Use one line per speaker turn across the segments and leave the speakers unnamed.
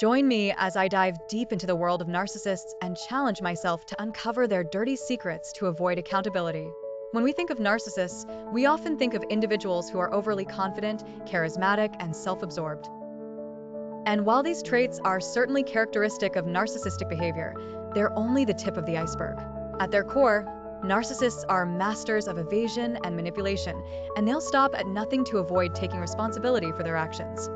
Join me as I dive deep into the world of narcissists and challenge myself to uncover their dirty secrets to avoid accountability. When we think of narcissists, we often think of individuals who are overly confident, charismatic, and self-absorbed. And while these traits are certainly characteristic of narcissistic behavior, they're only the tip of the iceberg. At their core, narcissists are masters of evasion and manipulation, and they'll stop at nothing to avoid taking responsibility for their actions.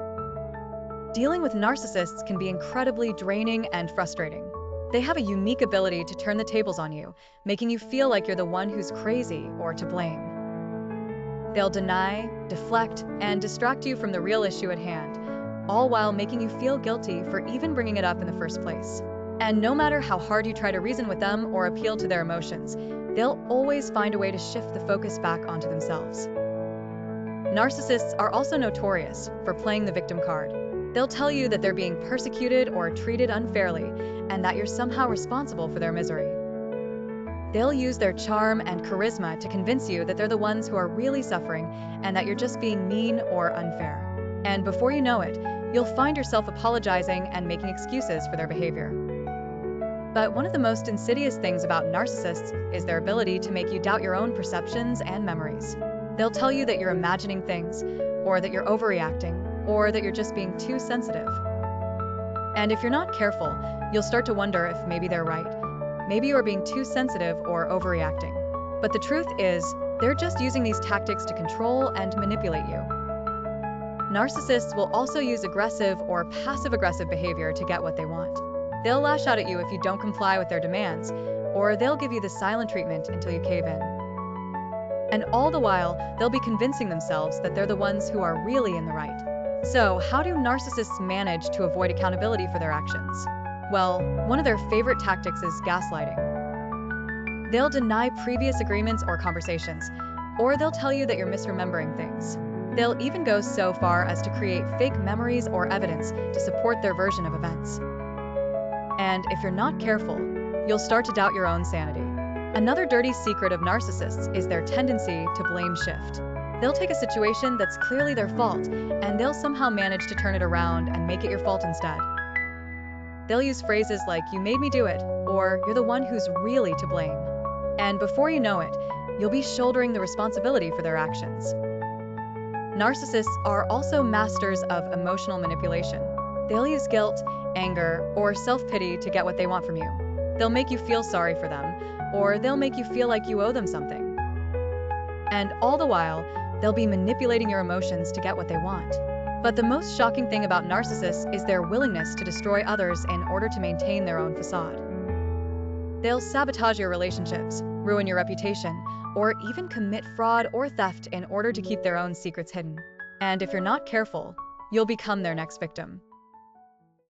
Dealing with narcissists can be incredibly draining and frustrating. They have a unique ability to turn the tables on you, making you feel like you're the one who's crazy or to blame. They'll deny, deflect, and distract you from the real issue at hand, all while making you feel guilty for even bringing it up in the first place. And no matter how hard you try to reason with them or appeal to their emotions, they'll always find a way to shift the focus back onto themselves. Narcissists are also notorious for playing the victim card. They'll tell you that they're being persecuted or treated unfairly, and that you're somehow responsible for their misery. They'll use their charm and charisma to convince you that they're the ones who are really suffering and that you're just being mean or unfair. And before you know it, you'll find yourself apologizing and making excuses for their behavior. But one of the most insidious things about narcissists is their ability to make you doubt your own perceptions and memories. They'll tell you that you're imagining things, or that you're overreacting, or that you're just being too sensitive. And if you're not careful, you'll start to wonder if maybe they're right. Maybe you're being too sensitive or overreacting. But the truth is, they're just using these tactics to control and manipulate you. Narcissists will also use aggressive or passive-aggressive behavior to get what they want. They'll lash out at you if you don't comply with their demands, or they'll give you the silent treatment until you cave in. And all the while, they'll be convincing themselves that they're the ones who are really in the right. So, how do narcissists manage to avoid accountability for their actions? Well, one of their favorite tactics is gaslighting. They'll deny previous agreements or conversations, or they'll tell you that you're misremembering things. They'll even go so far as to create fake memories or evidence to support their version of events. And if you're not careful, you'll start to doubt your own sanity. Another dirty secret of narcissists is their tendency to blame shift. They'll take a situation that's clearly their fault, and they'll somehow manage to turn it around and make it your fault instead. They'll use phrases like, "you made me do it," or "you're the one who's really to blame." And before you know it, you'll be shouldering the responsibility for their actions. Narcissists are also masters of emotional manipulation. They'll use guilt, anger, or self-pity to get what they want from you. They'll make you feel sorry for them, or they'll make you feel like you owe them something. And all the while, they'll be manipulating your emotions to get what they want. But the most shocking thing about narcissists is their willingness to destroy others in order to maintain their own facade. They'll sabotage your relationships, ruin your reputation, or even commit fraud or theft in order to keep their own secrets hidden. And if you're not careful, you'll become their next victim.